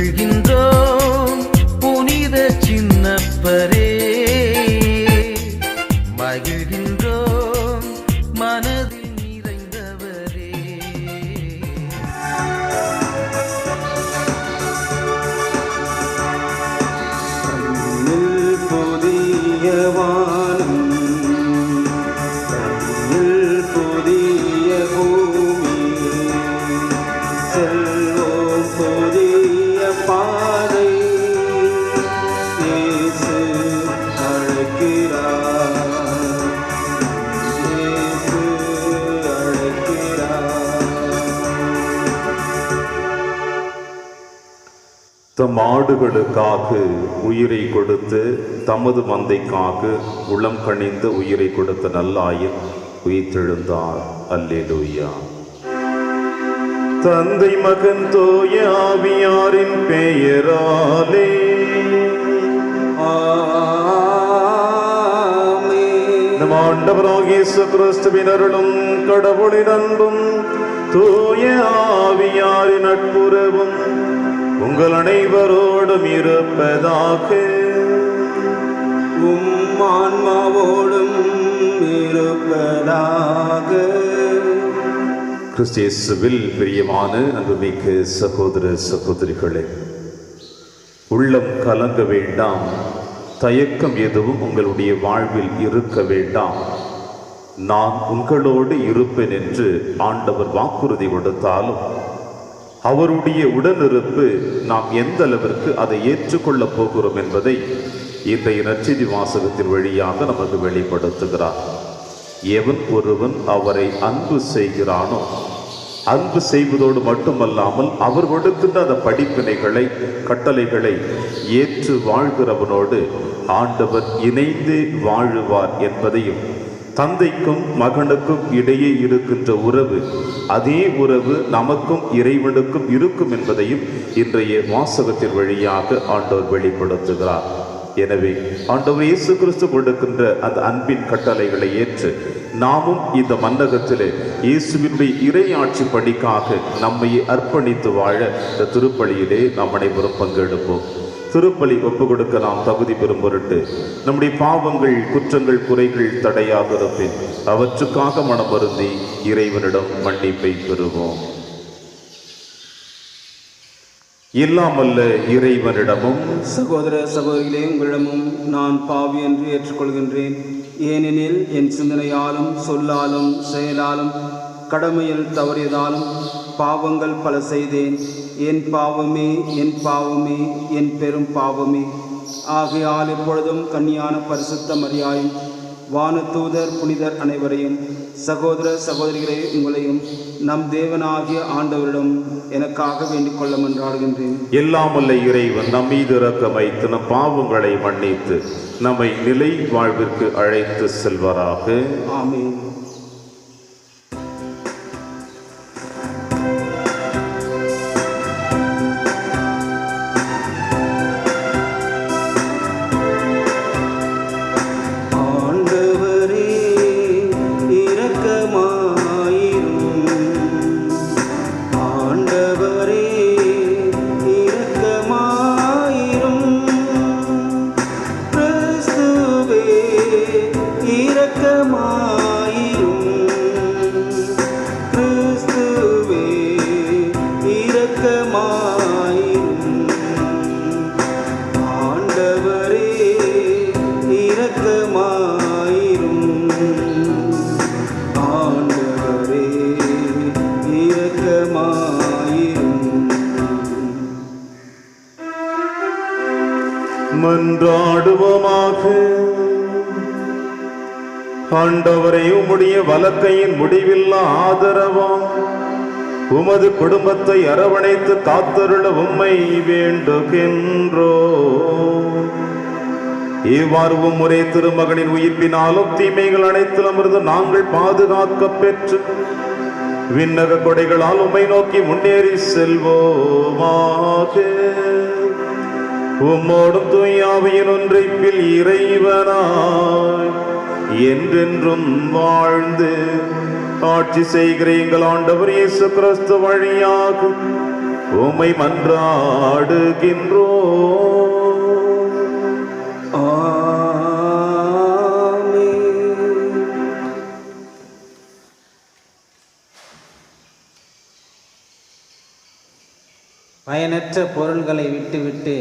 மகிழ்கின்றோம் புனித சின்னப்பரே, மகிழ்கின்றோம் மனதில் நிறைந்தவரே. புதிய வானம், புதிய பூமி, செல்வோம் புதிய பாதை. இயேசு அழைக்கிறார், இயேசு அழைக்கிறார். தம் ஆடுகளுக்காக உயிரை கொடுத்து தமது மந்தைக்காக உளம் கனிந்த உயிரை கொடுத்த நல்லாயர் உயிர்த்தெழுந்தார். அல்லேலூயா. தந்தை மகன் தூய ஆவியாரின் பெயராலே ஆமென். நம் ஆண்டவராகிய இயேசு கிறிஸ்துவின் அருளும் கடவுளின் அன்பும் தூய ஆவியாரின் நட்புறவும் உங்கள் அனைவரோடும் இருப்பதாக. உம் ஆன்மாவோடும் இருப்பதாக. கிறிஸ்து இயேசுவில் பிரியமான அன்புமிக்க சகோதர சகோதரிகளே, உள்ளம் கலங்க வேண்டாம், தயக்கம் எதுவும் உங்களுடைய வாழ்வில் இருக்க வேண்டாம். நான் உங்களோடு இருப்பேன் என்று ஆண்டவர் வாக்குறுதி கொடுத்தாலும் அவருடைய உடனிருப்பு நாம் எந்த அளவிற்கு அதை ஏற்றுக்கொள்ளப் போகிறோம் என்பதை இன்றைய நற்செய்தி வாசகத்தின் வழியாக நமக்கு வெளிப்படுத்துகிறார். எவன் ஒருவன் அவரை அன்பு செய்கிறானோ, அன்பு செய்வதோடு மட்டுமல்லாமல் அவர் கொடுக்கின்ற அந்த படிப்பினைகளை கட்டளைகளை ஏற்று வாழ்கிறவனோடு ஆண்டவர் இணைந்து வாழுவார் என்பதையும், தந்தைக்கும் மகனுக்கும் இடையே இருக்கின்ற உறவு அதே உறவு நமக்கும் இறைவனுக்கும் இருக்கும் என்பதையும் இன்றைய வாசகத்தின் வழியாக ஆண்டவர் வெளிப்படுத்துகிறார். எனவே ஆண்டவர் இயேசு கிறிஸ்து கொடுக்கின்ற அந்த அன்பின் கட்டளைகளை ஏற்று நாமும் இந்த மன்னகத்திலே இயேசுவினுடைய இறையாட்சி பணிக்காக நம்மை அர்ப்பணித்து வாழ இந்த திருப்பலியிலே நாம் அனைவரும் பங்கெடுப்போம். திருப்பலி ஒப்பு கொடுக்க நாம் தகுதி பெறும் பொருட்டு நம்முடைய பாவங்கள், குற்றங்கள், குறைகள் தடையாக இருப்பேன் அவற்றுக்காக மனம் வருந்தி இறைவனிடம் மன்னிப்பை பெறுவோம். இல்லாமல்ல இறைவனிடமும் சகோதர சகோதரிகளே, உங்களிடமும் நான் பாவி என்று ஏற்றுக்கொள்கின்றேன். ஏனெனில் என் சிந்தனையாலும் சொல்லாலும் செயலாலும் கடமையில் தவறியதாலும் பாவங்கள் பல செய்தேன். என் பாவமே, என் பாவமே, என் பெரும் பாவமே. ஆகையால் எப்பொழுதும் கன்னியான பரிசுத்த மரியாயும் வானதூதர் புனிதர் அனைவரையும், சகோதர சகோதரிகளே உங்களையும் நம் தேவனாகிய ஆண்டவரிடம் எனக்காக வேண்டிக் கொள்ள மன்றாடுகின்றேன். எல்லாமல்ல இறைவன் நம் மீது இரக்கம் வைத்து நம் பாவங்களை மன்னித்து நம்மை நிலை வாழ்விற்கு அழைத்து செல்வாராக. ஆமென். மன்றாடுவோமாக. ஆண்டவரே, உம்முடைய வலக்கையின் முடிவில்லா ஆதரவாம் உமது குடும்பத்தை அரவணைத்து காத்தருள உம்மை வேண்டுகின்றோ. இவ்வாறு ஒரே திருமகனின் உயிர்ப்பினாலும் தீமைகள் அனைத்திலுமிருந்து நாங்கள் பாதுகாக்க பெற்று விண்ணக கொடைகளால் உம்மை நோக்கி முன்னேறி செல்வோமாக. உம்மோடும் தூயாவியின் ஒன்றைப்பில் இறைவனாய் என்றென்றும் வாழ்ந்து ஆட்சி செய்கிற எங்கள் ஆண்டவர் இயேசு கிறிஸ்து வழியாக உம்மை மன்றாடுகின்றோம். ஆமென். பயனற்ற பொருள்களை விட்டுவிட்டு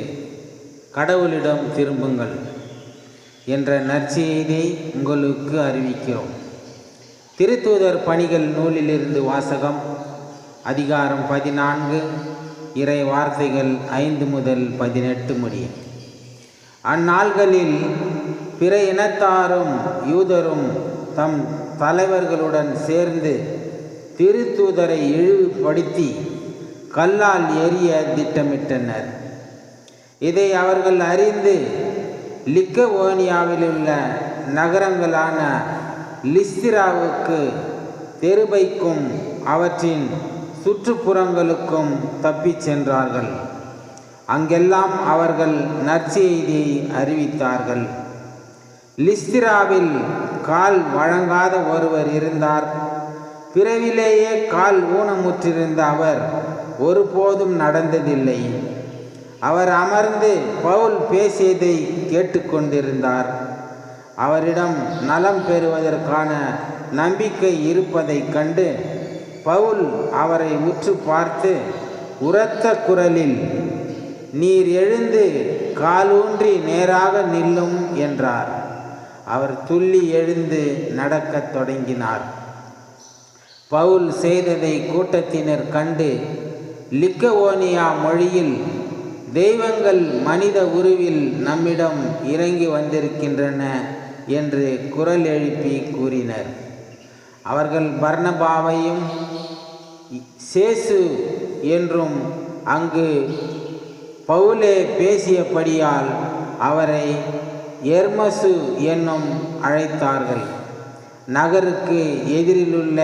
கடவுளிடம் திரும்புங்கள் என்ற நற்செய்தியை உங்களுக்கு அறிவிக்கிறோம். திருத்தூதர் பணிகள் நூலிலிருந்து வாசகம். அதிகாரம் 14, இறை வார்த்தைகள் 5 முதல் 18 முடிய. அந்நாள்களில் பிற இனத்தாரும் யூதரும் தம் தலைவர்களுடன் சேர்ந்து திருத்தூதரை இழிவுபடுத்தி கல்லால் எறிய திட்டமிட்டனர். இதை அவர்கள் அறிந்து லிக்கவோனியாவில் உள்ள நகரங்களான லிஸ்திராவுக்கு, தெருபைக்கும் அவற்றின் சுற்றுப்புறங்களுக்கும் தப்பிச் சென்றார்கள். அங்கெல்லாம் அவர்கள் நற்செய்தியை அறிவித்தார்கள். லிஸ்திராவில் கால் வழங்காத ஒருவர் இருந்தார். பிறவிலேயே கால் ஊனமுற்றிருந்த அவர் ஒருபோதும் நடந்ததில்லை. அவர் அமர்ந்து பவுல் பேசியதை கேட்டுக்கொண்டிருந்தார். அவரிடம் நலம் பெறுவதற்கான நம்பிக்கை இருப்பதைக் கண்டு பவுல் அவரை உற்று பார்த்து உரத்த குரலில், நீர் எழுந்து காலூன்றி நேராக நில்லும் என்றார். அவர் துள்ளி எழுந்து நடக்கத் தொடங்கினார். பவுல் செய்ததை கூட்டத்தினர் கண்டு லிக்கவோனியா மொழியில், தெய்வங்கள் மனித உருவில் நம்மிடம் இறங்கி வந்திருக்கின்றன என்று குரல் எழுப்பி கூறினர். அவர்கள் பர்னபாவையும் சேசு என்றும் அங்கு பவுலே பேசியபடியால் அவரை எர்மசு என்னும் அழைத்தார்கள். நகருக்கு எதிரிலுள்ள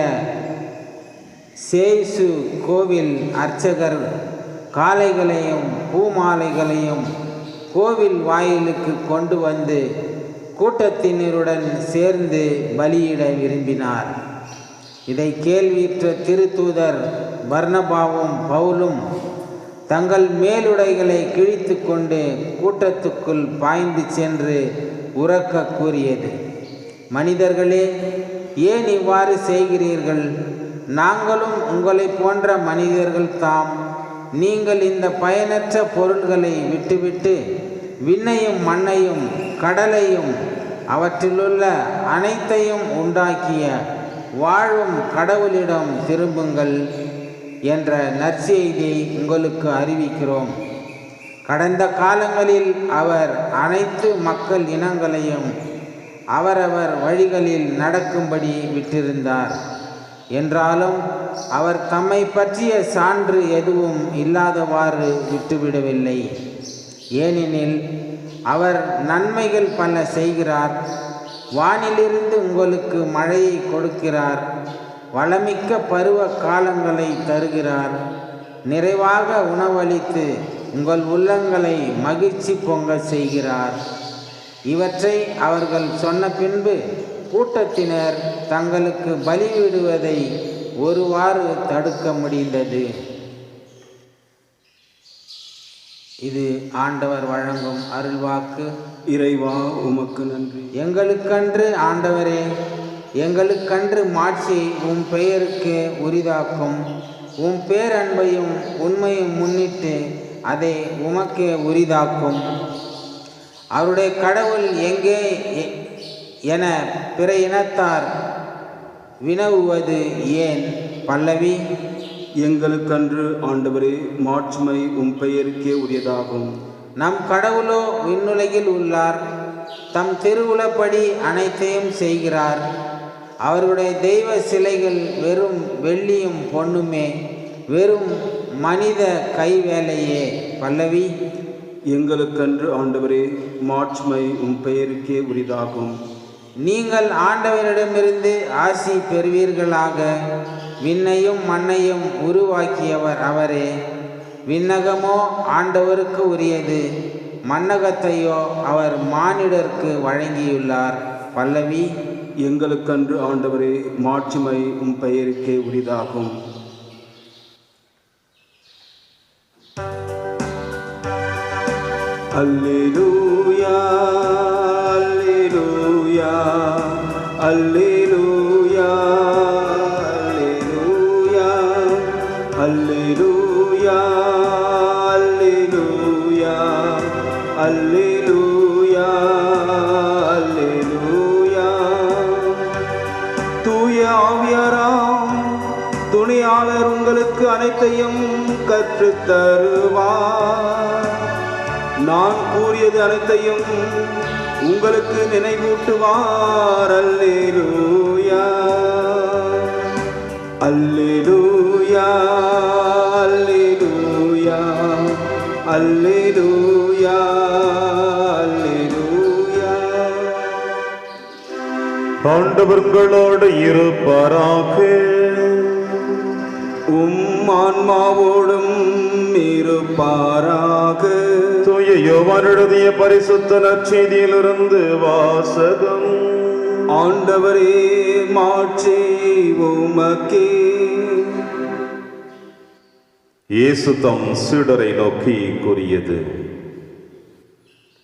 சேசு கோவில் அர்ச்சகர் காளைகளையும் பூமாலைகளையும் கோவில் வாயிலுக்கு கொண்டு வந்து கூட்டத்தினருடன் சேர்ந்து பலியிட விரும்பினார். இதை கேள்வியுற்ற திருத்தூதர் பர்னபாவும் பவுலும் தங்கள் மேலுடைகளை கிழித்து கொண்டு கூட்டத்துக்குள் பாய்ந்து சென்று உரக்க கூறியது, மனிதர்களே, ஏன் இவ்வாறு செய்கிறீர்கள்? நாங்களும் உங்களை போன்ற மனிதர்கள் தாம். நீங்கள் இந்த பயனற்ற பொருள்களை விட்டுவிட்டு விண்ணையும் மண்ணையும் கடலையும் அவற்றிலுள்ள அனைத்தையும் உண்டாக்கிய வாழும் கடவுளிடம் திரும்புங்கள் என்ற நற்செய்தியை உங்களுக்கு அறிவிக்கிறோம். கடந்த காலங்களில் அவர் அனைத்து மக்கள் இனங்களையும் அவரவர் வழிகளில் நடக்கும்படி விட்டிருந்தார். என்றாலும் அவர் தம்மை பற்றிய சான்று எதுவும் இல்லாதவாறு விட்டுவிடவில்லை. ஏனெனில் அவர் நன்மைகள் பல செய்கிறார். வானிலிருந்து உங்களுக்கு மழையை கொடுக்கிறார். வளமிக்க பருவ காலங்களை தருகிறார். நிறைவாக உணவளித்து உங்கள் உள்ளங்களை மகிழ்ச்சி பொங்க செய்கிறார். இவற்றை அவர்கள் சொன்ன பின்பு கூட்டத்தினர் தங்களுக்கு பலிவிடுவதை ஒருவாறு தடுக்க முடிந்தது. இது ஆண்டவர் வழங்கும் அருள்வாக்கு. இறைவா, உமக்கு நன்றி. எங்களுக்கன்று ஆண்டவரே, எங்களுக்கன்று மாட்சி உம் பெயருக்கு உரிதாக்கும். உம் பேரன்பையும் உண்மையும் முன்னிட்டு அதை உமக்கே உரிதாக்கும். அவருடைய கடவுள் எங்கே என பிற இனத்தார் வினவுவது ஏன்? பல்லவி. எங்களுக்கன்று ஆண்டவரே, மாட்சிமை உம் பெயருக்கே உரியதாகும். நம் கடவுளோ விண்ணுலகில் உள்ளார். தம் திருவுளப்படி அனைத்தையும் செய்கிறார். அவருடைய தெய்வ சிலைகள் வெறும் வெள்ளியும் பொன்னுமே, வெறும் மனித கைவேலையே. பல்லவி. எங்களுக்கன்று ஆண்டவரே, மாட்சிமை உம் பெயருக்கே உரிதாகும். நீங்கள் ஆண்டவரிடமிருந்து ஆசி பெறுவீர்களாக. விண்ணையும் மண்ணையும் உருவாக்கியவர் அவரே. விண்ணகமோ ஆண்டவருக்கு உரியது, மண்ணகத்தையோ அவர் மானிடருக்கு வழங்கியுள்ளார். பல்லவி. எங்களுக்கன்று ஆண்டவரே, மாட்சிமை உம் பெயருக்கே உரிதாகும். அல்லேலூயா அல்லேலூயா அல்லேலூயா அல்லேலூயா அல்லேலூயா அல்லேலூயா அல்லேலூயா அல்லேலூயா. தூய ஆவியாராம் துணையாளர் உங்களுக்கு அனைத்தையும் கற்றுத் தருவார். நான் கூறியது அனைத்தையும் உங்களுக்கு நினைவூட்டுவார். அல்லேலூயா அல்லேலூயா அல்லேலூயா அல்லேலூயா அல்லேலூயா. ஆண்டவர்களோடு இருப்பாராக. ஆன்மாவோடும் இருப்பாராக. தூய யோவான் எழுதிய பரிசுத்த நற்செய்தியிலிருந்து வாசகம். ஆண்டவரே மாட்சி உமக்கே. இயேசு தம் சீடரை நோக்கி கூறியது,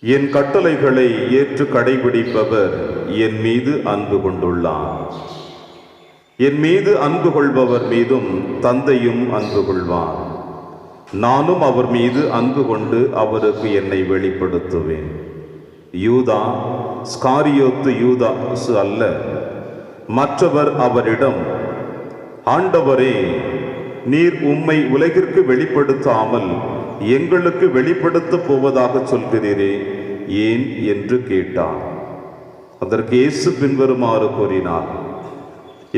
என் கட்டளைகளை ஏற்று கடைபிடிப்பவர் என் மீது அன்பு கொண்டுள்ளார். என் மீது அன்பு கொள்பவர் மீதும் தந்தையும் அன்பு கொள்வார். நானும் அவர் மீது அன்பு கொண்டு அவருக்கு என்னை வெளிப்படுத்துவேன். யூதா ஸ்காரியோத்து யூதாசு அல்ல. மற்றவர் அவரிடம், ஆண்டவரே, நீர் உம்மை உலகிற்கு வெளிப்படுத்தாமல் எங்களுக்கு வெளிப்படுத்தப் போவதாக சொல்கிறீரே, ஏன் என்று கேட்டார். அதற்கு இயேசு பின்வருமாறு கூறினார்,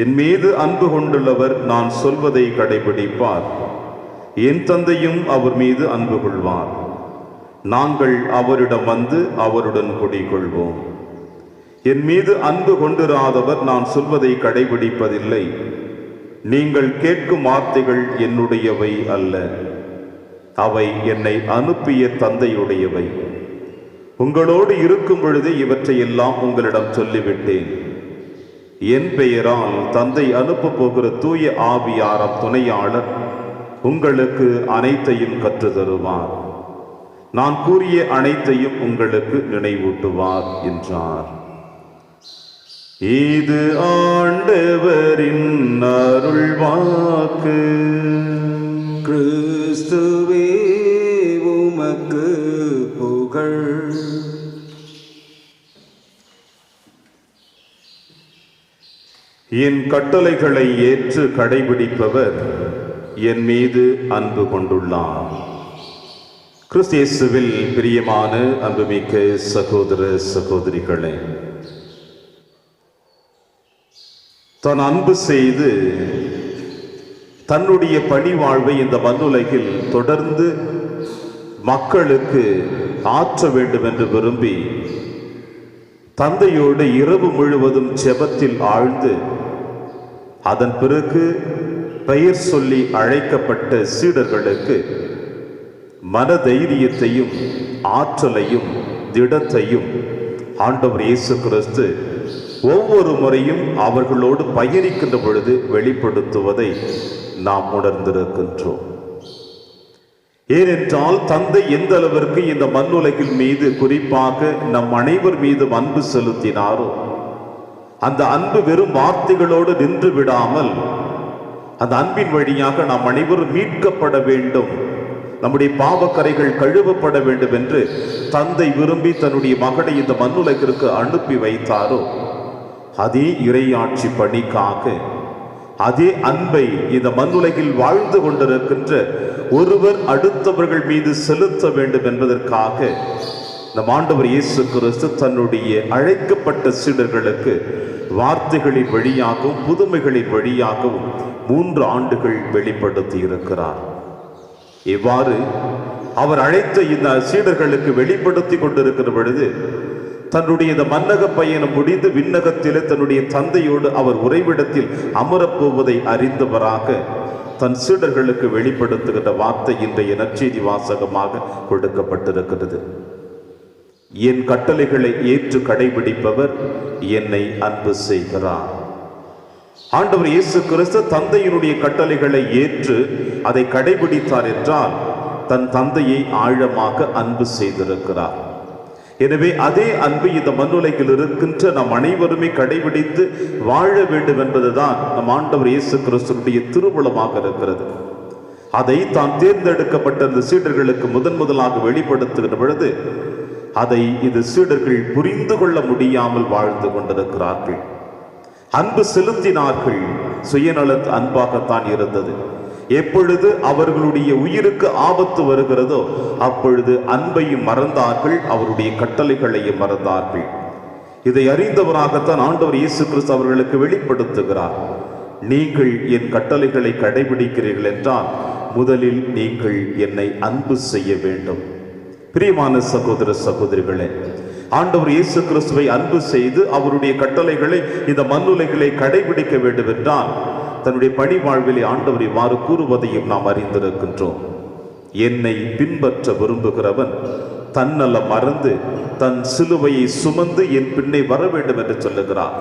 என் மீது அன்பு கொண்டுள்ளவர் நான் சொல்வதை கடைபிடிப்பார். என் தந்தையும் அவர் மீது அன்பு கொள்வார். நாங்கள் அவரிடம் வந்து அவருடன் குடிகொள்வோம். என் மீது அன்பு கொண்டிராதவர் நான் சொல்வதை கடைபிடிப்பதில்லை. நீங்கள் கேட்கும் வார்த்தைகள் என்னுடையவை அல்ல, அவை என்னை அனுப்பிய தந்தையுடையவை. உங்களோடு இருக்கும் பொழுது இவற்றையெல்லாம் உங்களிடம் சொல்லிவிட்டேன். என் பெயரால் தந்தை அனுப்ப போகிற தூய ஆவியாரம் துணையாளர் உங்களுக்கு அனைத்தையும் கற்று தருவார். நான் கூறிய அனைத்தையும் உங்களுக்கு நினைவூட்டுவார் என்றார். இது ஆண்டவரின் அருள்வாக்கு. கிறிஸ்துவே உமக்கு புகழ். என் கட்டளைகளை ஏற்று கடைபிடிப்பவர் என் மீது அன்பு கொண்டுள்ளார். கிறிஸ்து இயேசுவில் பிரியமான அன்புமிக்க சகோதர சகோதரிகளே, தான் அன்பு செய்து தன்னுடைய பணி வாழ்வை இந்த மண்ணுலகில் தொடர்ந்து மக்களுக்கு ஆற்ற வேண்டும் என்று விரும்பி தந்தையோடு இரவு முழுவதும் ஜெபத்தில் ஆழ்ந்து அதன் பிறகு பெயர் சொல்லி அழைக்கப்பட்ட சீடர்களுக்கு மனதைரியத்தையும் ஆற்றலையும் திடத்தையும் ஆண்டவர் இயேசு கிறிஸ்து ஒவ்வொரு முறையும் அவர்களோடு பயணிக்கின்ற பொழுது வெளிப்படுத்துவதை நாம் உணர்ந்திருக்கின்றோம். ஏனென்றால் தந்தை எந்த அளவிற்கு இந்த மண்ணுலகில் மீது, குறிப்பாக நம் அனைவர் மீது அன்பு செலுத்தினாரோ, அந்த அன்பு வெறும் வார்த்தைகளோடு நின்று விடாமல் அந்த அன்பின் வழியாக நாம் அனைவரும் மீட்கப்பட வேண்டும், நம்முடைய பாவக்கரைகள் கழுவப்பட வேண்டும் என்று தந்தை விரும்பி தன்னுடைய மகனை இந்த மண்ணுலகிற்கு அனுப்பி வைத்தாரோ, அதே இறையாட்சி பணிக்காக அதே அன்பை இந்த மண்ணுலகில் வாழ்ந்து கொண்டிருக்கின்ற ஒருவர் அடுத்தவர்கள் மீது செலுத்த வேண்டும் என்பதற்காக நம் ஆண்டவர் இயேசு கிறிஸ்து தன்னுடைய அழைக்கப்பட்ட சீடர்களுக்கு வார்த்தைகளின் வழியாகவும் புதுமைகளின் வழியாகவும் 3 ஆண்டுகள் வெளிப்படுத்தி இருக்கிறார். இவ்வாறு அவர் அழைத்த இந்த சீடர்களுக்கு வெளிப்படுத்தி கொண்டிருக்கிற பொழுது தன்னுடைய இந்த மன்னக பயணம் முடிந்து விண்ணகத்திலே தன்னுடைய தந்தையோடு அவர் உறைவிடத்தில் அமரப்போவதை அறிந்தவராக தன் சீடர்களுக்கு வெளிப்படுத்துகின்ற வார்த்தை இன்றைய நற்செய்தி வாசகமாக கொடுக்கப்பட்டிருக்கிறது. என் கட்டளைகளை ஏற்று கடைபிடிப்பவர் என்னை அன்பு செய்கிறார். ஆண்டவர் இயேசு கிறிஸ்து தந்தையினுடைய கட்டளைகளை ஏற்று அதை கடைபிடித்தார் என்றால் தன் தந்தையை ஆழமாக அன்பு செய்திருக்கிறார். எனவே அதே அன்பு இந்த மண்ணுலகில் இருக்கின்ற நம் அனைவருமே கடைபிடித்து வாழ வேண்டும் என்பதுதான் நம் ஆண்டவர் இயேசு கிறிஸ்துவினுடைய திருவுளமாக இருக்கிறது. அதை தான் தேர்ந்தெடுக்கப்பட்ட இந்த சீடர்களுக்கு முதலாக வெளிப்படுத்துகிற பொழுது அதை இந்த சீடர்கள் புரிந்து கொள்ள முடியாமல் வாழ்ந்து கொண்டிருக்கிறார்கள். அன்பு செலுத்தினார்கள், சுயநல அன்பாகத்தான் இருந்தது. எப்பொழுது அவர்களுடைய உயிருக்கு ஆபத்து வருகிறதோ அப்பொழுது அன்பையும் மறந்தார்கள், அவருடைய கட்டளைகளையும் மறந்தார்கள். இதை அறிந்தவராகத்தான் ஆண்டவர் இயேசு கிறிஸ்து அவர்களுக்கு வெளிப்படுத்துகிறார். நீங்கள் என் கட்டளைகளை கடைபிடிக்கிறீர்கள் என்றால் முதலில் நீங்கள் என்னை அன்பு செய்ய வேண்டும். பிரியமான சகோதர சகோதரிகளே, ஆண்டவர் இயேசு கிறிஸ்துவை அன்பு செய்து அவருடைய கட்டளைகளை இந்த மண்ணுலகிலே கடைபிடிக்க வேண்டும் என்றால் தன்னுடைய பணி வாழ்விலே ஆண்டவர் இவ்வாறு கூறுவதையும் நாம் அறிந்திருக்கின்றோம். என்னை பின்பற்ற விரும்புகிறவன் தன்னலம் மறந்து தன் சிலுவையை சுமந்து என் பின்னே வர வேண்டும் என்று சொல்லுகிறார்.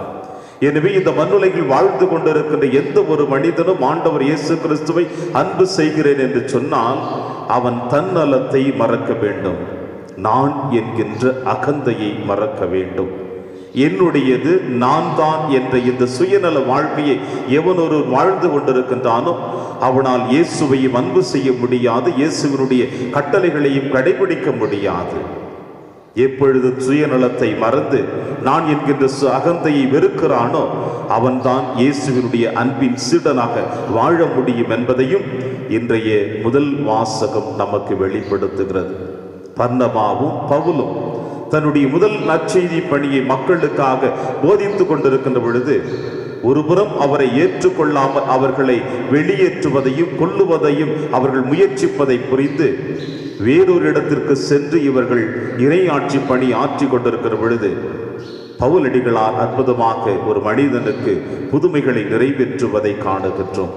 எனவே இந்த மண்ணுலகில் வாழ்ந்து கொண்டிருக்கின்ற எந்த ஒரு மனிதனும் ஆண்டவர் இயேசு கிறிஸ்துவை அன்பு செய்கிறேன் என்று சொன்னால் அவன் தன்னலத்தை மறக்க வேண்டும், நான் என்கின்ற அகந்தையை மறக்க வேண்டும். என்னுடையது நான் தான் என்ற இந்த சுயநல வாழ்க்கையை எவனொரு வாழ்ந்து கொண்டிருக்கின்றானோ அவனால் இயேசுவையும் அன்பு செய்ய முடியாது, இயேசுவினுடைய கட்டளைகளையும் கடைபிடிக்க முடியாது. எப்பொழுது சுயநலத்தை மறந்து நான் என்கின்ற அகந்தையை வெறுக்கிறானோ அவன்தான் இயேசுவினுடைய அன்பின் சீடனாக வாழ முடியும் என்பதையும் இன்றைய முதல் வாசகம் நமக்கு வெளிப்படுத்துகிறது. பர்னபாவும் பவுலும் தன்னுடைய முதல் நற்செய்தி பணியை மக்களுக்காக போதித்துக் கொண்டிருக்கின்ற பொழுது ஒருபுறம் அவரை ஏற்றுக்கொள்ளாமல் அவர்களை வெளியேற்றுவதையும் கொல்லுவதையும் அவர்கள் முயற்சிப்பதை புரிந்து வேறொரு இடத்திற்கு சென்று இவர்கள் இறையாட்சி பணி ஆற்றி கொண்டிருக்கிற பொழுது பவுலடிகளார் அற்புதமாக ஒரு மனிதனுக்கு புதுமைகளை நிறைவேற்றுவதை காணுகின்றோம்.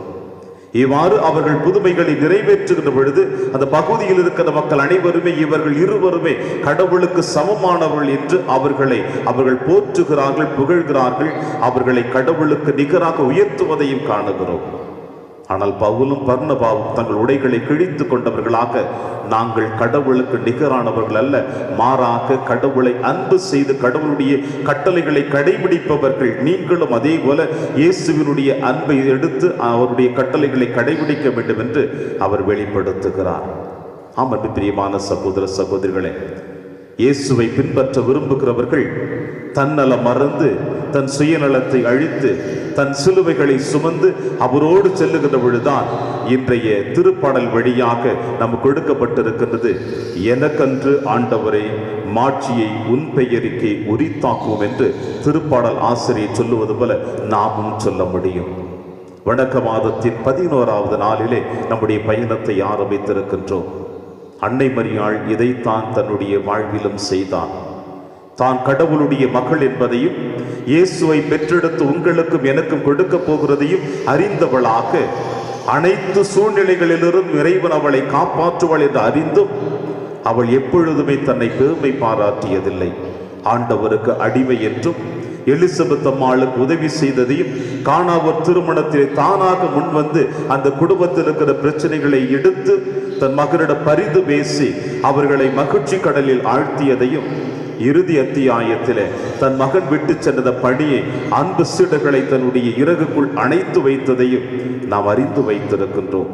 இவ்வாறு அவர்கள் புதுமைகளை நிறைவேற்றுகின்ற பொழுது அந்த பகுதியில் இருக்கிற மக்கள் அனைவருமே இவர்கள் இருவருமே கடவுளுக்கு சமமானவர்கள் என்று அவர்கள் போற்றுகிறார்கள், புகழ்கிறார்கள், அவர்களை கடவுளுக்கு நிகராக உயர்த்துவதையும் காணுகிறோம். ஆனால் பவுலும் பர்னபாவும் தங்கள் உடைகளை கிழித்து கொண்டவர்களாக நாங்கள் கடவுளுக்கு நிகரானவர்கள் அல்ல, மாறாக கடவுளை அன்பு செய்து கடவுளுடைய கட்டளைகளை கடைபிடிப்பவர்கள் நீங்களும் அதே போல இயேசுவினுடைய அன்பை எடுத்து அவருடைய கட்டளைகளை கடைபிடிக்க வேண்டும் என்று அவர் வெளிப்படுத்துகிறார். ஆமாம் பிரியமான சகோதர சகோதரிகளே, இயேசுவை பின்பற்ற விரும்புகிறவர்கள் தன்னலம் மறந்து தன் சுயநலத்தை அழித்து தன் சிலுவைகளை சுமந்து அவரோடு செல்லுகின்ற பொழுதுதான் இன்றைய திருப்பாடல் வழியாக நமக்கு கொடுக்கப்பட்டிருக்கின்றது. எனக்கன்று ஆண்டவரே மாட்சியை உன் பெயருக்கே உரித்தாக்குவோம் என்று திருப்பாடல் ஆசிரியர் சொல்லுவது போல நாமும் சொல்ல முடியும். வணக்க மாதத்தின் 11வது நாளிலே நம்முடைய பயணத்தை ஆரம்பித்திருக்கின்றோம். அன்னை மரியாள் இதைத்தான் தன்னுடைய வாழ்விலும் செய்தான். தான் கடவுளுடைய மகள் என்பதையும் இயேசுவை பெற்றெடுத்து உங்களுக்கும் எனக்கும் கொடுக்க போகிறதையும் அறிந்தவளாக அனைத்து சூழ்நிலைகளிலிரும் இறைவன் அவளை காப்பாற்றுவாள் என்று அறிந்தும் அவள் எப்பொழுதுமே தன்னை பெருமை பாராட்டியதில்லை. ஆண்டவருக்கு அடிமை என்றும் எலிசபெத் அம்மாளுக்கு உதவி செய்ததையும் கானாவூர் திருமணத்திலே தானாக முன்வந்து அந்த குடும்பத்தில் இருக்கிற பிரச்சனைகளை எடுத்து தன் மகனிடம் பரிந்து பேசி அவர்களை மகிழ்ச்சி கடலில் ஆழ்த்தியதையும் இறுதி அத்தியாயத்திலே தன் மகன் விட்டு சென்ற பணியை அன்பு சீடர்களை தன்னுடைய இறகுக்குள் அணைத்து வைத்ததையும் நாம் அறிந்து வைத்திருக்கின்றோம்.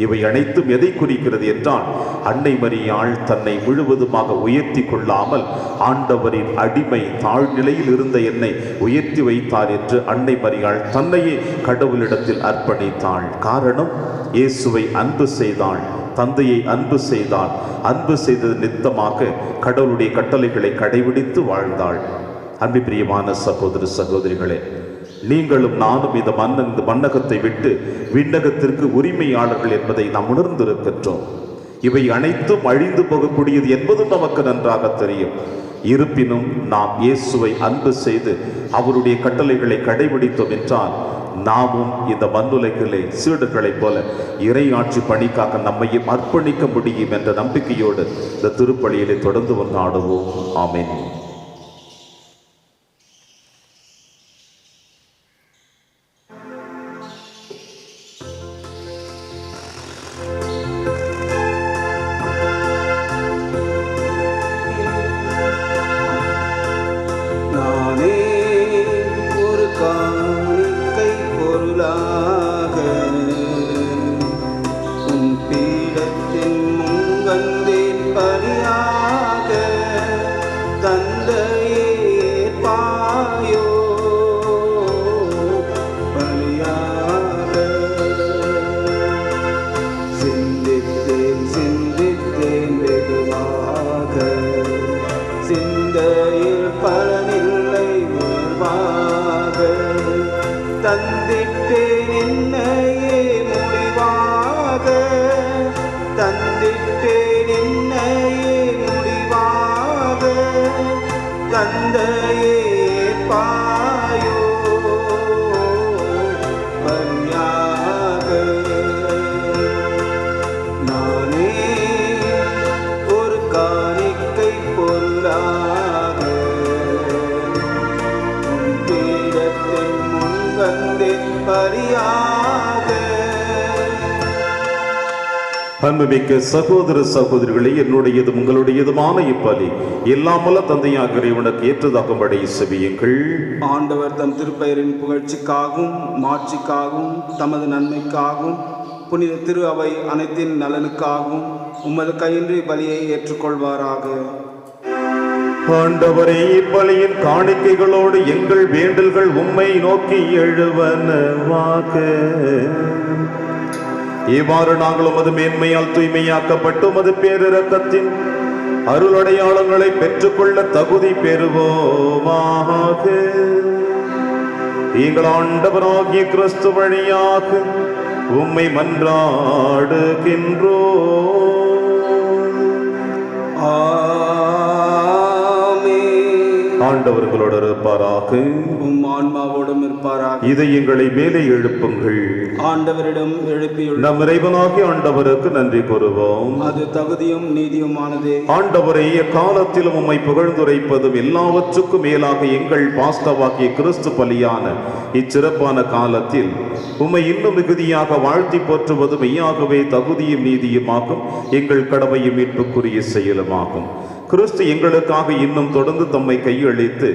இவை அனைத்தும் எதை குறிக்கிறது என்றால் அன்னை மரியாள் தன்னை முழுவதுமாக உயர்த்தி கொள்ளாமல் ஆண்டவரின் அடிமை தாழ்நிலையில் இருந்த என்னை உயர்த்தி வைத்தார் என்று அன்னை மரியாள் தன்னையே கடவுளிடத்தில் அர்ப்பணித்தாள். காரணம், இயேசுவை அன்பு செய்தாள், தந்தையை அன்பு செய்தாள். அன்பு செய்தது நித்தமாக கடவுளுடைய கட்டளைகளை கடைபிடித்து வாழ்ந்தாள். அன்பு பிரியமான சகோதர சகோதரிகளே, நீங்களும் நானும் இந்த மன்னகத்தை விட்டு விண்ணகத்திற்கு உரிமையாளர்கள் என்பதை நாம் உணர்ந்திருக்கின்றோம். இவை அனைத்தும் அழிந்து போகக்கூடியது என்பதும் நமக்கு நன்றாக தெரியும். இருப்பினும் நாம் இயேசுவை அன்பு செய்து அவருடைய கட்டளைகளை கடைபிடித்தோம் என்றால் நாமும் இந்த மண்ணுலகிலே சீடர்களைப் போல இறையாட்சி பணிக்காக நம்மையும் அர்ப்பணிக்க முடியும் என்ற நம்பிக்கையோடு இந்த திருப்பலியிலே தொடர்ந்து கொண்டாடுவோம். ஆமென். தந்திட்டேன் என்னையே முடிவாக, தந்திட்டேன் என்னையே முடிவாக, தந்தையே பாயோ பலியாக. நானே ஒரு காணிக்கை பொருளாக உன் பீடத்தின் முன் வந்தேன் பலியாக. அன்புமிக்க சகோதர சகோதரிகளே, என்னுடையதும் உங்களுடையதுமான இப்பலி எல்லாமல்ல தந்தையாக இறைவனுக்கு ஏற்றதாகும்படி செவியுங்கள். ஆண்டவர் தம் திருப்பெயரின் புகழ்ச்சிக்காகவும் மாட்சிக்காகவும் தமது நன்மைக்காகவும் புனித திரு அவை அனைத்தின் நலனுக்காகவும் உமது கையின்றி பலியை ஏற்றுக்கொள்வாராக. ஆண்டவரே, இப்பலியின் காணிக்கைகளோடு எங்கள் வேண்டல்கள் உம்மை நோக்கி எழுவனவாக. இவ்வாறு நாங்கள் உமது மேன்மையால் தூய்மையாக்கப்பட்டு உமது பேரிரக்கத்தின் அருளடையாளங்களை பெற்றுக்கொள்ள தகுதி பெறுவோமாக. எங்கள் ஆண்டவராகிய கிறிஸ்து வழியாக உம்மை மன்றாடுகின்றோம். ஆண்டவர்களோடு இருப்பாராக, உம் ஆன்மாவோடும் இருப்பாராக. இதயங்களை மேலே எழுப்புங்கள். ஆண்டவரிடம் எழுப்பியுள்ள நம் இறைவனாகிய ஆண்டவருக்கு நன்றி கூறுவோம். அது தகுதியும் நீதியுமானதே. ஆண்டவரை எக்காலத்திலும் உம்மை புகழ்ந்துரைப்பதும் எல்லாவற்றுக்கும் மேலாக எங்கள் பாஸ்டவாகிய கிறிஸ்து பலியான இச்சிறப்பான காலத்தில் உம்மை இன்னும் மிகுதியாக வாழ்த்தி போற்றுவதும் மெய்யாகவே தகுதியும் நீதியுமாகும், எங்கள் கடமையும் மீட்புக்குரிய செயலுமாகும். கிறிஸ்து எங்களுக்காக இன்னும் தொடர்ந்து தம்மை கையளித்து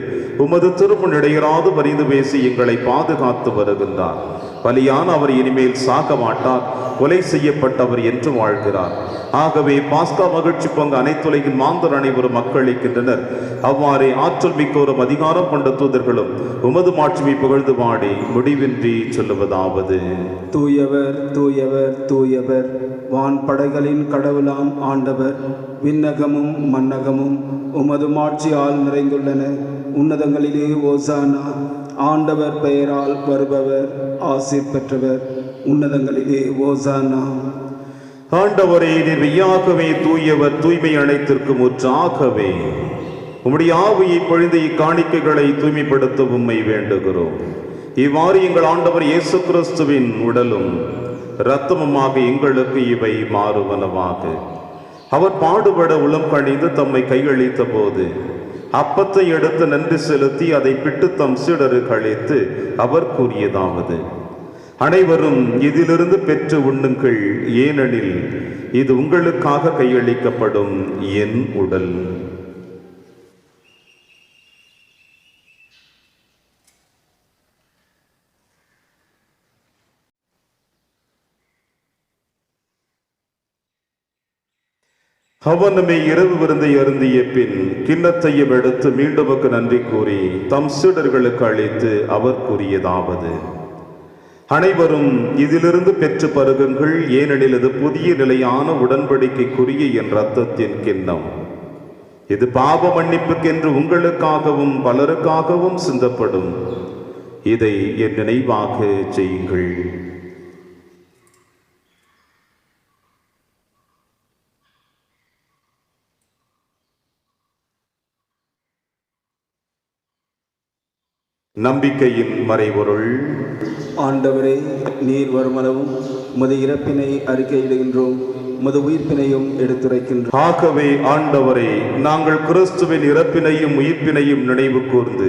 உமது திருமுன் இடையராது பரிந்து பேசி எங்களை பாதுகாத்து வருகின்றார். பலியான அவர் இனிமேல் சாக மாட்டார், கொலை செய்யப்பட்டவர் என்று வாழ்கிறார். ஆகவே பாஸ்கா மகிழ்ச்சி பங்கு அனைத்துலகின் மாந்தர் அனைவரும் மக்களிக்கின்றனர். அவ்வாறே ஆற்றல் மிக்கோரும் அதிகாரம் கொண்ட தூதர்களும் உமது மாட்சிமை புகழ்ந்து பாடி முடிவின்றி சொல்லுவதாவது: தூயவர் தூயவர் தூயவர், வான் படைகளின் கடவுளாம் ஆண்டவர். விண்ணகமும் மன்னகமும் உமது மாட்சியால் நிறைந்துள்ளன. உன்னதங்களிலே ஓசானா. ஆண்டவர் பெயரால் வருபவர் ஆசீர் பெற்றவர். உன்னதங்களிலே ஓசானா. ஆண்டவரே, நீர் மெய்யாகவே தூயவர், தூய்மை அனைத்திற்கும் ஊற்றாகவே. உம்முடைய ஆவியை பொழிந்து இக்காணிக்கைகளை தூய்மைப்படுத்த உம்மை வேண்டுகிறோம். இவ்வாறு எங்கள் ஆண்டவர் இயேசு கிறிஸ்துவின் உடலும் இரத்தமுமாக எங்களுக்கு இவை மாறுவனவாக. அவர் பாடுபட உளம் கணிந்து தம்மை கையளித்த போது அப்பத்தை எடுத்து நன்றி செலுத்தி அதை பிட்டு தம் சீடருக்கு அளித்து அவர் கூறியதாவது: அனைவரும் இதிலிருந்து பெற்று உண்ணுங்கள், ஏனெனில் இது உங்களுக்காக கையளிக்கப்படும் என் உடல். அவனுமே இரவு விருந்தை அருந்திய பின் கிண்ணத்தையும் எடுத்து மீண்டும் நன்றி கூறி தம் சீடர்களுக்கு அளித்து அவர் கூறியதாவது: அனைவரும் இதிலிருந்து பெற்று பருகுங்கள், ஏனெனில் இது புதிய நிலையான உடன்படிக்கைக்குரிய என் இரத்தத்தின் கிண்ணம். இது பாவ மன்னிப்புக்கென்று உங்களுக்காகவும் பலருக்காகவும் சிந்தப்படும். இதை என் நினைவாக செய்யுங்கள். நம்பிக்கையின் மறைபொருள். ஆண்டவரே, நீர் வருமளவும் உமது இறப்பினை அறிக்கையிடுகின்றோம், உமது உயிர்ப்பினையும் எடுத்துரைக்கின்றோம். ஆகவே ஆண்டவரே, நாங்கள் கிறிஸ்துவின் இறப்பினையும் உயிர்ப்பினையும் நினைவு கூர்ந்து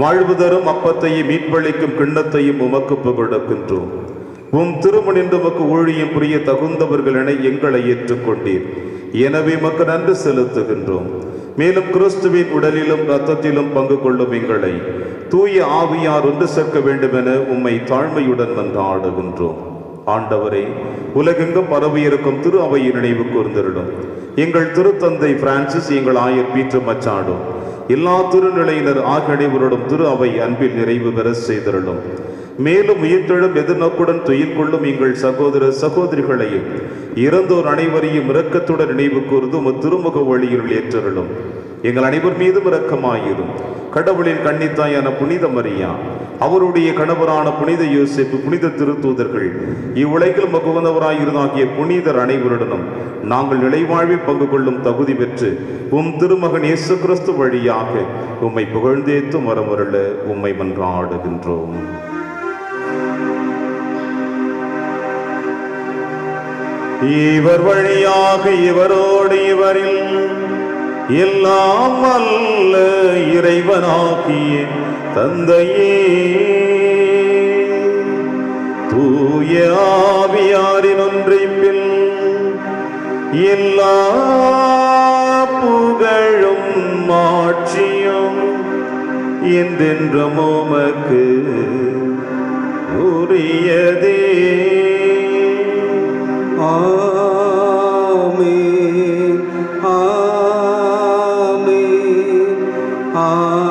வாழ்வு தரும் அப்பத்தையும் மீட்பளிக்கும் கிண்ணத்தையும் உமக்கு புகழ்கின்றோம். உம் திருமணின்று உமக்கு ஊழியம் புரிய தகுந்தவர்கள் என எங்களை ஏற்றுக்கொண்டீர். எனவே உமக்கு நன்றி செலுத்துகின்றோம். மேலும் கிறிஸ்துவின் உடலிலும் இரத்தத்திலும் பங்கு கொள்ளும் எங்களை தூய ஆவியார் ஒன்று சேர்க்க வேண்டும் என உம்மை தாழ்மையுடன் மன்றாடுகின்றோம். ஆண்டவரே, உலகெங்கும் பரவியிருக்கும் திரு அவையை நினைவு கூர்ந்திருடும். எங்கள் திருத்தந்தை பிரான்சிஸ், எங்கள் ஆயர் பீட்டர் மச்சாடோ, எல்லா திருநிலையினர் ஆகிய அனைவரோடும் திரு அவை அன்பில் நிறைவு பெற செய்திருடும். மேலும் உயிர்த்தெழும் எதிர்நோக்குடன் துயில் கொள்ளும் எங்கள் சகோதர சகோதரிகளையும் இறந்தோர் அனைவரையும் இரக்கத்துடன் நினைவு கூர்ந்து திருமுக வழியில் ஏற்றருளும். எங்கள் அனைவர் மீதும் இரக்கமாயிரும். கடவுளின் கன்னித்தாயான புனித மரியா, அவருடைய கணவரான புனித யோசேப்பு, புனித திருத்தூதர்கள், இவ்வுலகில் மகுவந்தவராயிருந்தாகிய புனிதர் அனைவருடனும் நாங்கள் நிலைவாழ்வில் பங்கு கொள்ளும் தகுதி பெற்று திருமகன் இயேசு கிறிஸ்து வழியாக உம்மை புகழ்ந்தேத்தும் வரமருள உம்மை மன்றாடுகின்றோம். இவர் வழியாக இவரோடு இவரில் எல்லாம் அல்ல இறைவனாகிய தந்தையே, தூய ஆவியாரின் ஒன்றிப்பில் எல்லா புகழும் மாட்சியும் என்றென்றும் உமக்கு உரியதே. ஆமென், ஆமென், ஆமென்.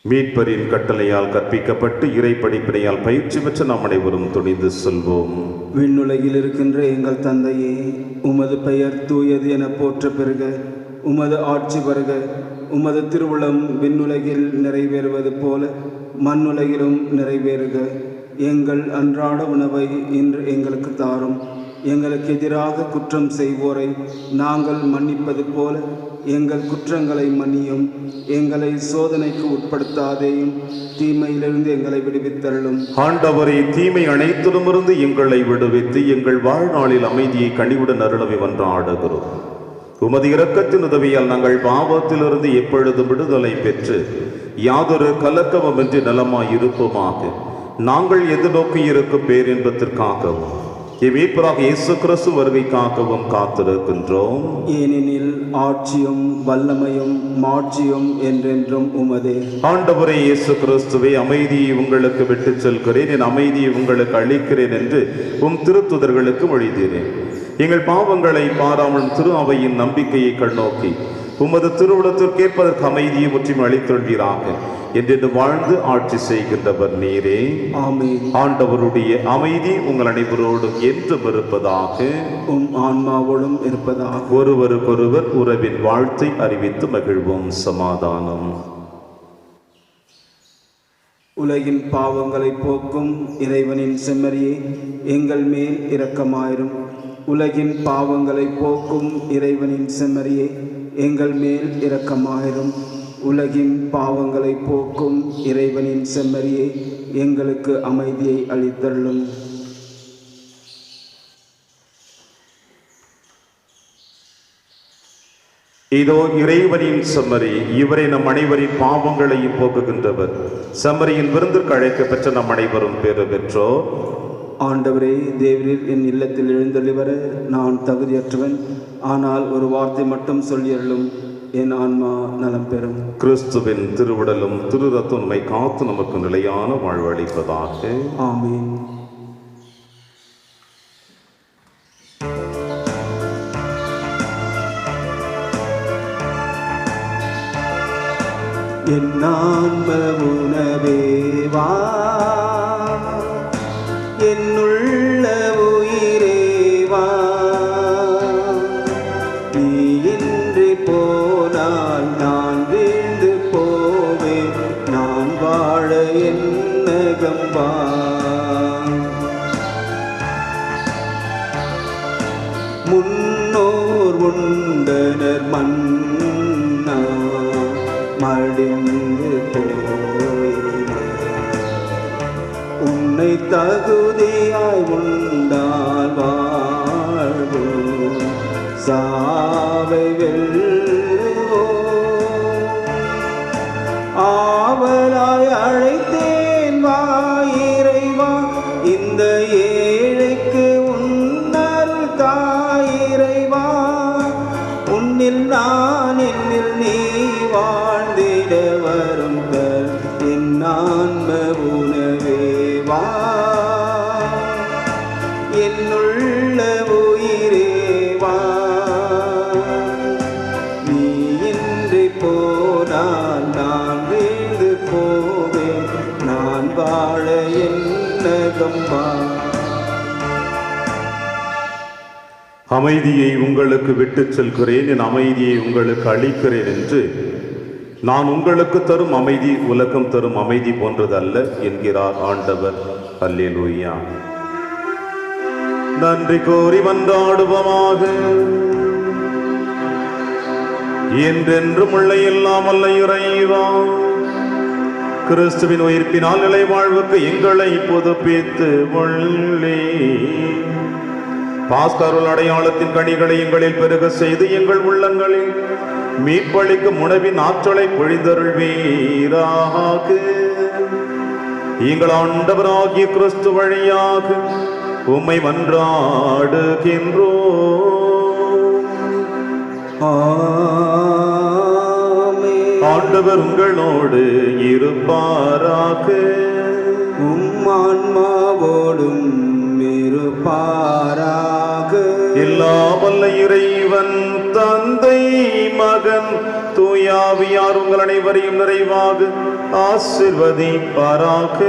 மீட்பரின் கட்டளையால் கற்பிக்கப்பட்டு இறை படிப்பினையால் பயிற்சி பெற்ற நாம் அனைவரும் துணிந்து செல்வோம். விண்ணுலகில் இருக்கின்ற எங்கள் தந்தையே, உமது பெயர் தூயது என போற்ற பெறுக. உமது ஆட்சி வருக. உமது திருவுளம் விண்ணுலகில் நிறைவேறுவது போல மண்ணுலகிலும் நிறைவேறுக. எங்கள் அன்றாட உணவை இன்று எங்களுக்கு தாரும். எங்களுக்கு எதிராக குற்றம் செய்வோரை நாங்கள் மன்னிப்பது போல எங்கள் குற்றங்களை மன்னியும். எங்களை சோதனைக்கு உட்படுத்தாதேயும், தீமையிலிருந்து எங்களை விடுவித்தருளும். ஆண்டவரே, தீமை அனைத்திலுமிருந்து எங்களை விடுவித்து எங்கள் வாழ்நாளில் அமைதியை கனிவுடன் அருளவை மன்றாடுகிறோம். உமது இரக்கத்தின் உதவியால் நாங்கள் பாவத்திலிருந்து எப்பொழுதும் விடுதலை பெற்று யாதொரு கலக்கமுமின்றி நலமாய் இருப்போமாக. நாங்கள் எதிர்நோக்கி இருக்கும் பேரின்பத்திற்காகவும் மீட்பராக இயேசு கிறிஸ்து வருகைக்காகவும் காத்திருக்கின்றோம். ஏனெனில் ஆட்சியும் வல்லமையும் மாட்சியும் என்றென்றும் உமதே. ஆண்டவரே இயேசு கிறிஸ்துவே, அமைதியை உங்களுக்கு விட்டுச் செல்கிறேன், என் அமைதியை உங்களுக்கு அளிக்கிறேன் என்று திருத்துதர்களுக்கு மொழிந்தீரேன். எங்கள் பாவங்களை பாராமல் திரு அவையின் நம்பிக்கையை கண்ணோக்கி உமது திருவுளத்திற்கேற்பதற்கு அமைதியை முற்றிலும் அளித்தொள்வீராக என்று வாழ்ந்து ஆட்சி செய்கின்றவர் நீரே. ஆமென். ஆண்டவருடைய அமைதி உங்கள் அனைவரோடும் என்றும் இருப்பதாக, ஆன்மாவோடும் இருப்பதாக. ஒருவருக்கொருவர் உறவின் வாழ்த்தை அறிவித்து மகிழ்வோம். சமாதானம். உலகின் பாவங்களை போக்கும் இறைவனின் செம்மறியே, எங்கள் மேல் இரக்கமாயிரும். உலகின் பாவங்களை போக்கும் இறைவனின் செம்மறியே, எங்கள் மேல் இரக்கமாயிரும். உலகின் பாவங்களை போக்கும் இறைவனின் செம்மறியே, எங்களுக்கு அமைதியை அளித்தருளும். இதோ இறைவனின் செம்மறி, இவரை நம் அனைவரின் பாவங்களையும் போக்குகின்றவர். செம்மறியின் விருந்திற்கு அழைக்க பெற்ற நம் அனைவரும் பேறு பெற்றோர். ஆண்டவரே, தேவரீர் என் இல்லத்தில் எழுந்தொழிவர நான் தகுதியற்றவன். ஆனால் ஒரு வார்த்தை மட்டும் சொல்லியருளும், என் ஆன்மா நலம் பெறும். கிறிஸ்துவின் திருவுடலும் திரு ரத்தமும் காத்து நமக்கு நிலையான வாழ்வளிப்பதாக. ஆமென். என் ஆன்ம உணவே வா, என்னுள்ள உயிரே வா. நீ இன்றி போனால் நான் வீழ்ந்து போவேன். நான் வாழ என்னகம் வா. முன்னோர் உண்டனர் மன்னா, மடிந்து உன்னை தகுதியாய் உண்டால் வாழ்வு, சாவை வெல்லுவோ. ஆவலாய் அழைத்தேன் வா இறைவா, இந்த ஏழைக்கு உன்னருள் தாயிறைவா. உன்னில் நான் என்னில் நீ வாழ்ந்திட வரும் தர் என் ஆன்ம உணவே வா. என்னுள்ள உயிர் வாழ என்னகம்மா. அமைதியை உங்களுக்கு விட்டுச் செல்கிறேன், என் அமைதியை உங்களுக்கு அளிக்கிறேன் என்று நான் உங்களுக்கு தரும் அமைதி உலகம் தரும் அமைதி போன்றதல்ல என்கிறார் ஆண்டவர். அல்லேலூயா. நன்றி கூறி மன்றாடுவோமாக. என்றென்றும் உள்ள எல்லாம் வல்ல இறைவா, கிறிஸ்துவின் உயிர்ப்பினால் நிலை வாழ்வுக்கு எங்களை புதுப்பித்து உள்ளே பாஸ்கருள் அடையாளத்தின் கனிகளை எங்களில் பெருக செய்து எங்கள் உள்ளங்களில் மீட்பளிக்கும் உணவின் ஆற்றலை பொழிந்தருள்வீராக. எங்கள் ஆண்டவராகிய கிறிஸ்து வழியாக உம்மை மன்றாடுகின்றோம். ஆண்டவர் உங்களோடு இருப்பாராக. ஆன்மாவோடும் இருப்பாராக. எல்லாம் வல்ல இறைவன் தந்தை மகன் தூயாவியார் உங்கள் அனைவரையும் நிறைவாக ஆசீர்வதிப்பாராக.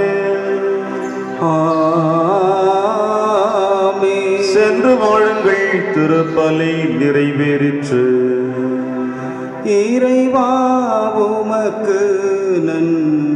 சென்று வாழுங்கள், திருப்பலி நிறைவேறிற்று. இறைவா உமக்கு நன்றி.